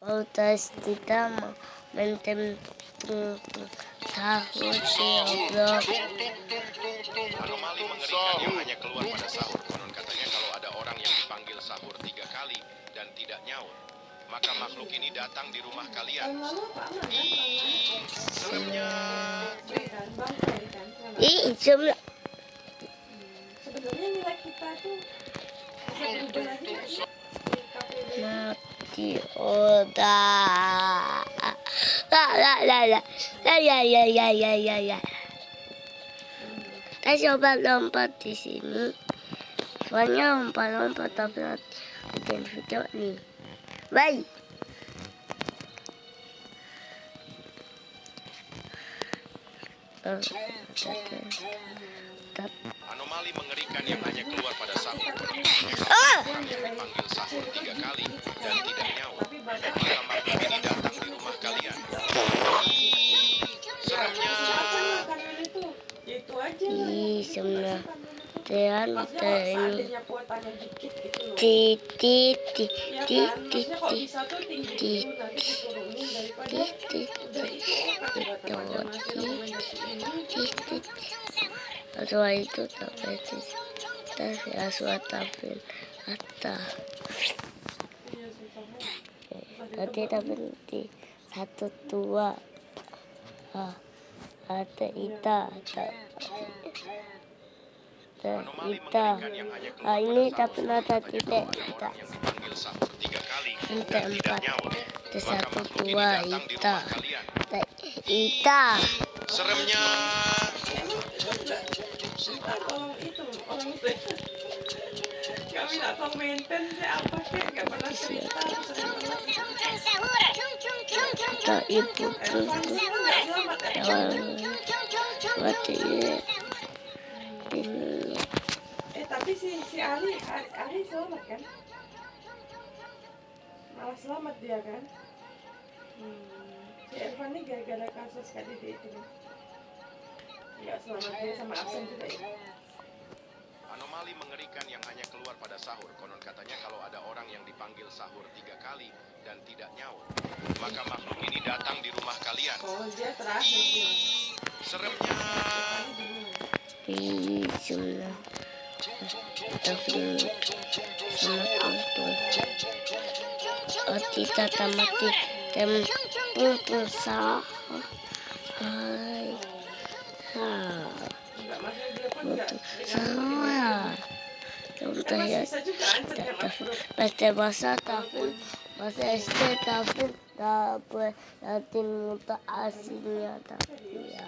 Otas tidak mentem sahur di oblong. Anomali mengerikan yang hanya keluar pada sahur. Konon katanya kalau ada orang yang dipanggil sahur 3 kali dan tidak nyaut, maka makhluk ini datang di rumah kalian. Ih, seremnya. Ih, sebelah. Sebenarnya nilai kita tuh bisa berubah lagi nggak sih? Mati odah. La. Kita coba lompat di sini. Soalnya lompat tapi bikin video nih. Bye. Anomali mengerikan yang hanya keluar pada sahur. Orang yang dipanggil sahur 3 kali dan tidak nyaut, maka makhluk ini datang di rumah kalian. Ih, seremnya. Itu aja. Ih, sebenarnya ini adanya kuotanya dikit gitu loh. titit Ya kan? Maksudnya kalau bisa tuh tinggi dulu nanti diturunin daripada udah itu kata masih rekomendasiin. Atau itu tapi itu tes ya suatu atas. Nanti tapi nanti 1 2 ada ita ini tapi nada titik ita titik 4 ada 1 2 ita Seremnya. Orang itu kami nggak tahu maintain sih apa sih nggak pernah cerita. atau ibu buat ini Tapi si Ali selamat kan? Malah selamat dia kan? Si Irfan ini gara-gara kasus KDD itu kan? Nggak selamat dia sama absen juga ya? Anomali mengerikan yang hanya keluar pada sahur. Konon katanya kalau ada orang yang dipanggil sahur 3 kali dan tidak nyaut, maka makhluk ini datang di rumah kalian. Oh dia terakhir. Ih, seremnya. Bismillah. Kita tamati tempung sah. Hai. Bahasa bahasa tahun bahasa SD tahun dapat latin muta aslinya tapi ya.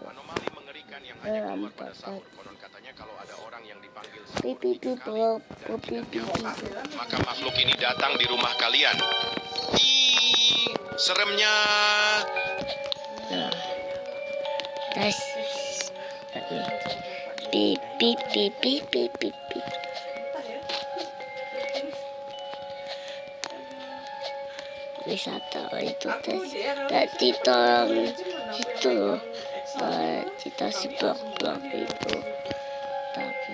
Anomali mengerikan yang hanya keluar pada sahur. Konon katanya kalau ada orang yang dipanggil sahur Pipi 3 kali dan tidak nyaut, maka makhluk ini datang di rumah kalian. Ih, seremnya. Tes pipi wisata itu tes tadi tolong itu kita si blog itu tapi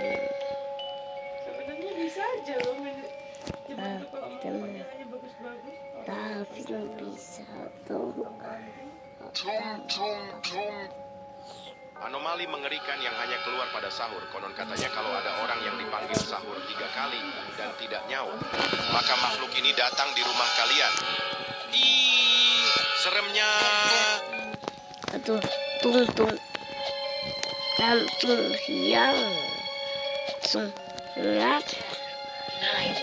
Sebenarnya bisa aja loh kalau mainannya bagus-bagus. tapi nggak bisa tuh. Anomali mengerikan yang hanya keluar pada sahur. Konon katanya kalau ada orang yang dipanggil sahur 3 kali dan tidak nyaut, maka makhluk ini datang di rumah kalian. Ih, seremnya. Aduh, tung langsung hilang langsung gelap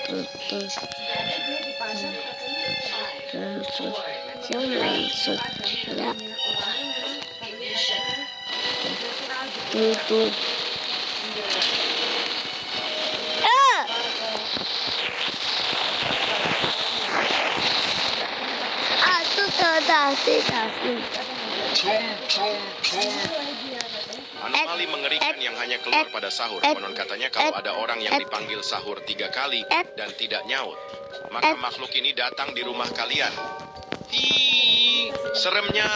tung Dia di pasar katanya langsung gelap tung aku tidak Anomali mengerikan yang hanya keluar pada sahur. Konon katanya kalau ada orang yang dipanggil sahur 3 kali dan tidak nyaut, maka makhluk ini datang di rumah kalian. Ih, seremnya.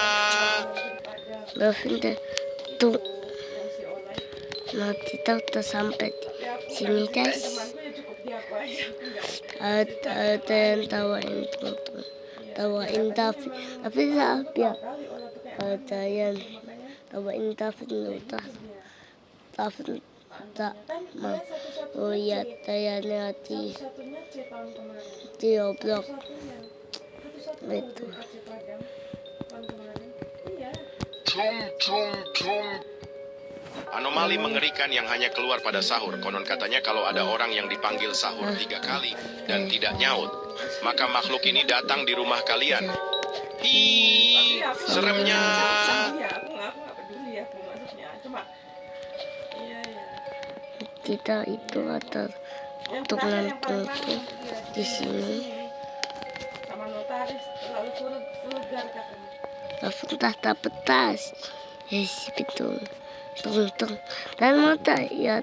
Tuh, nah kita udah sampai sini guys. di aku aja, aku nggak. Ada yang tawain tung-tung, tawain David, tapi siapa? Kali orang tuh kayak Ada yang makanya tawain David nutas, David tak mau lihat tayangnya di satunya C tahun kemarin. Roblox Satu-satunya itu. C Padang tahun kemarin. Iya. Anomali mengerikan yang hanya keluar pada sahur. Konon katanya kalau ada orang yang dipanggil sahur 3 kali dan tidak nyaut, maka makhluk ini datang di rumah kalian. Hi, seremnya. Iya, aku nggak peduli aku maksudnya. Cuma iya. Kita itu ada tuntunan di sini. Sama notaris terlalu vulgar katanya. Langsung dapat tas. Yes, betul. Tung dan mau tak ya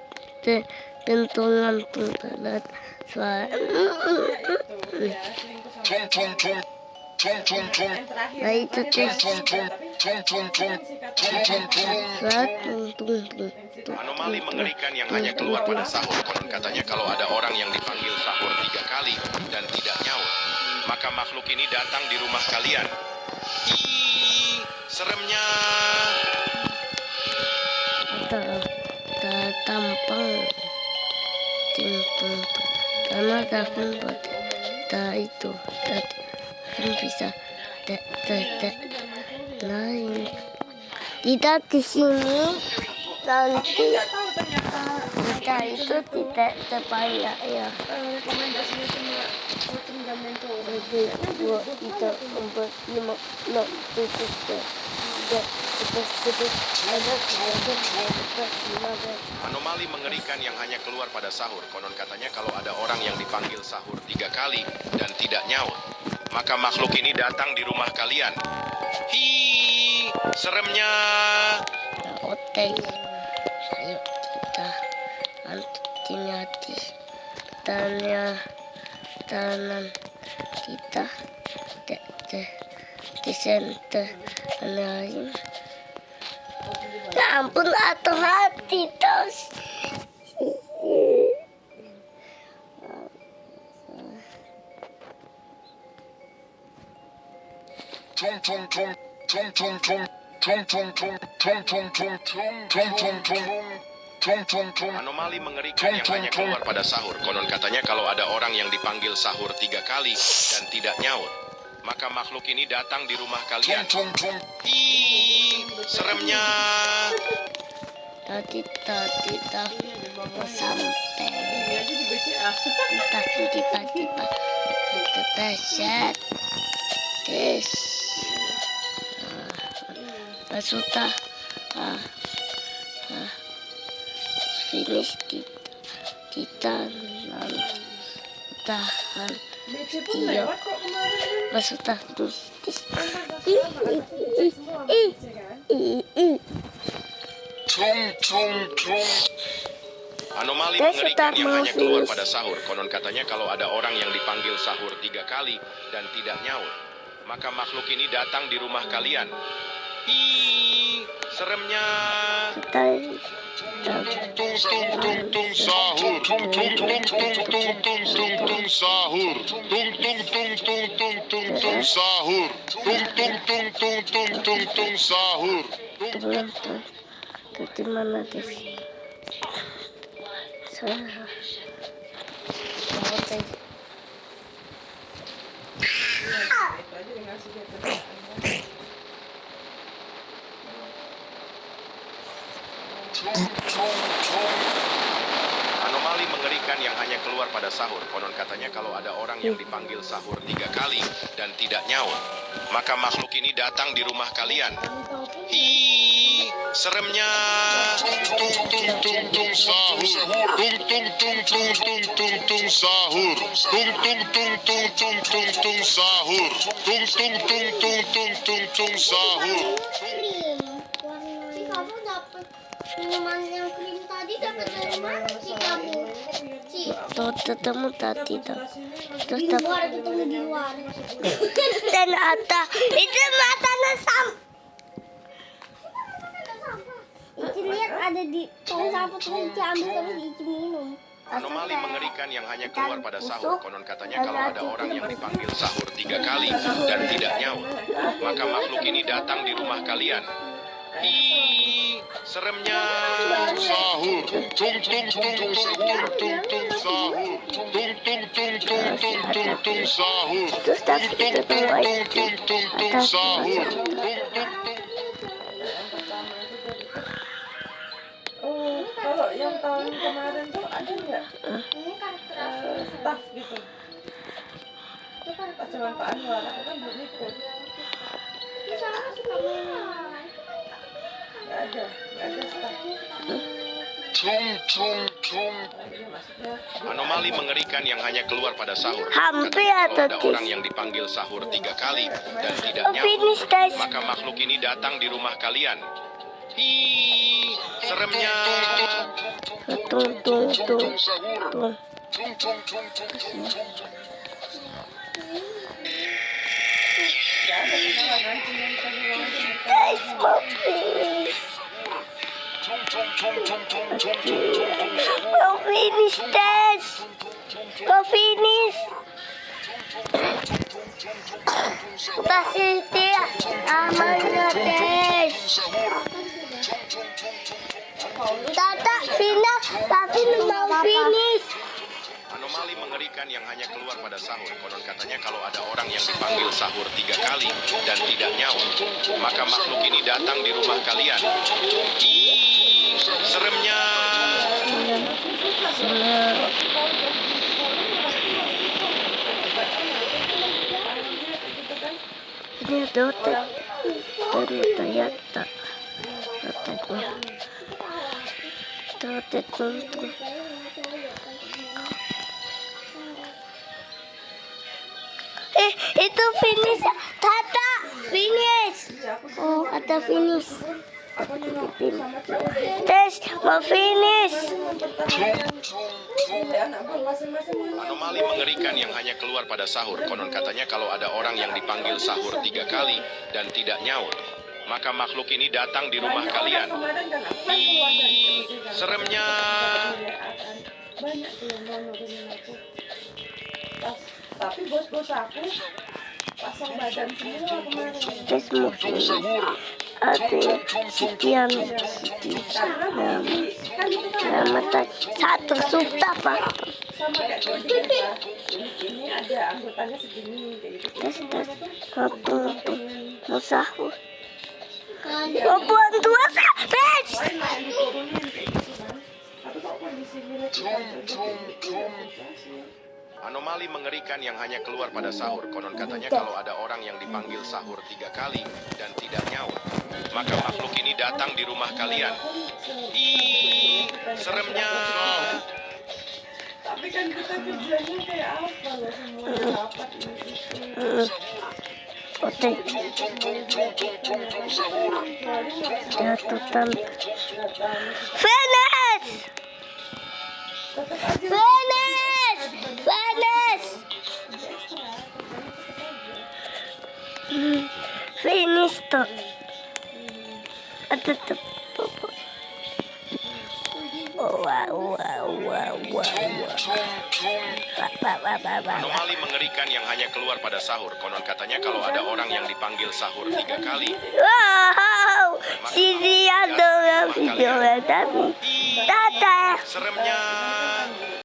pintu langsung terlihat suara. Nah itu tuh suara tung. Anomali mengerikan yang hanya keluar pada sahur. Konon katanya kalau ada orang yang dipanggil sahur 3 kali dan tidak nyaut, maka makhluk ini datang di rumah kalian. Hi, seremnya. Tak tampang tung karena Davin buat tak itu Davin bisa lain kita di sini nanti kita itu tidak terbanyak ya Rekomendasinya semua coaching dan mentor. jadi gua itu 4, 5, 6, 7, 8, 9, 10, 11, 12, 13, 14. Anomali mengerikan yang hanya keluar pada sahur. Konon katanya kalau ada orang yang dipanggil sahur 3 kali dan tidak nyaut, maka makhluk ini datang di rumah kalian. Hi, seremnya. Oke, ayo kita lanjutin hati tangan kita di center lain. Ya ampun, atau hati terus. Anomali mengerikan yang hanya keluar pada sahur. Konon katanya kalau ada orang yang dipanggil sahur 3 kali dan tidak nyaut, maka makhluk ini datang di rumah kalian. Hi, seremnya. Tadi mau sampai. Iya aja di BCA. Tapi tiba-tiba terpeset tes sudah finish kita tahan BC pun lewat kok kemarin. sudah finish Anomali mengerikan yang hanya keluar pada sahur. Konon katanya kalau ada orang yang dipanggil sahur 3 kali dan tidak nyaut, maka makhluk ini datang di rumah kalian. Hi, seremnya. Sahur. Ke mana guys? Saya Anomali mengerikan yang hanya keluar pada sahur. Konon katanya kalau ada orang yang dipanggil sahur 3 kali dan tidak nyaut, maka makhluk ini datang di rumah kalian. Hi, seremnya. Sahur. Sahur. Sahur. Si kamu dapat minuman yang krim tadi dapat dari mana sih kamu? Si ketemu tadi tuh. Terus di luar ketemu di luar. dan ada itu makanan sampah. Ici lihat ada di tong sampah terus Ici ambil terus Ici minum. Anomali mengerikan yang hanya keluar pada sahur. Konon katanya kalau ada orang yang dipanggil sahur 3 kali dan tidak nyaut, maka makhluk ini datang di rumah kalian. Ih, seremnya. Sahur. Tung tung tung tung tung tung tung sahur. Tung tung tung tung tung tung tung sahur. Terus Tung tapi tung kita tung baik tung tung tung atas sahur. masa. Tung tung tung. Oh, kalau yang tahun kemarin tuh ada nggak Ini karakter apa? staff gitu? Itu karakter Pas zaman Pak Anwar, aku kan belum ikut. Ini sama suka mainan. Nggak ada staff. Tung tung tung. Iya, maksudnya Anomali mengerikan yang hanya keluar pada sahur. Hampir Katanya atau kalau ada orang tis. yang dipanggil sahur 3 kali dan tidak Oh, nyaut, finish guys. maka makhluk ini datang di rumah kalian. Ih, seremnya. Tung tung tung Sahur. tung. Tung tung tung tung tung tung. nggak ada kenalan cuma bisa bilang Guys, mau finish. Tung tung tung tung tung tung tung tung sahur. Mau finish guys. Mau finish. Kasih dia namanya tes. Tata Vina, tapi mau finish. Anomali mengerikan yang hanya keluar pada sahur. Konon katanya kalau ada orang yang dipanggil sahur 3 kali dan tidak nyaut, maka makhluk ini datang di rumah kalian. Ih, seremnya. Ini dotet. Ternyata yata. Dotetnya. Dotet tuntung. Itu finish. Tata, finish. Oh, ada finish. Tes, mau finish. anak bang masing-masing Anomali mengerikan yang hanya keluar pada sahur. Konon katanya kalau ada orang yang dipanggil sahur 3 kali dan tidak nyaut, maka makhluk ini datang di rumah kalian. kemarin kan aku kan keluar dari Ih, itu juga. seremnya. Banyak tuh yang donorin aku. Tapi bos-bos aku pasang badan semua kemarin. Tes mau finish. Ada sekian Karena kan itu kan nama tadi satu suta pak. sama kayak tadi kan, ini ada anggotanya segini kayak gitu. Tes tes mau mau sahur. Kan Mau buat dua tes. Lain lah yang diturunin kayak gitu kan. Tapi kok kondisi kita Anomali mengerikan yang hanya keluar pada sahur. Konon katanya kalau ada orang yang dipanggil sahur 3 kali dan tidak nyaut, maka makhluk ini datang di rumah kalian. Ih, seremnya. Tapi kan kita tujuannya kayak apa loh semuanya dapat ini itu. Oke, jatuh finish. Finish! Finish! Finish tuh. Ada tuh. Wow. Anomali mengerikan yang hanya keluar pada sahur. Konon katanya kalau ada orang yang dipanggil sahur 3 kali. Wow, si dia dong video tadi. Ih, Tata. seremnya.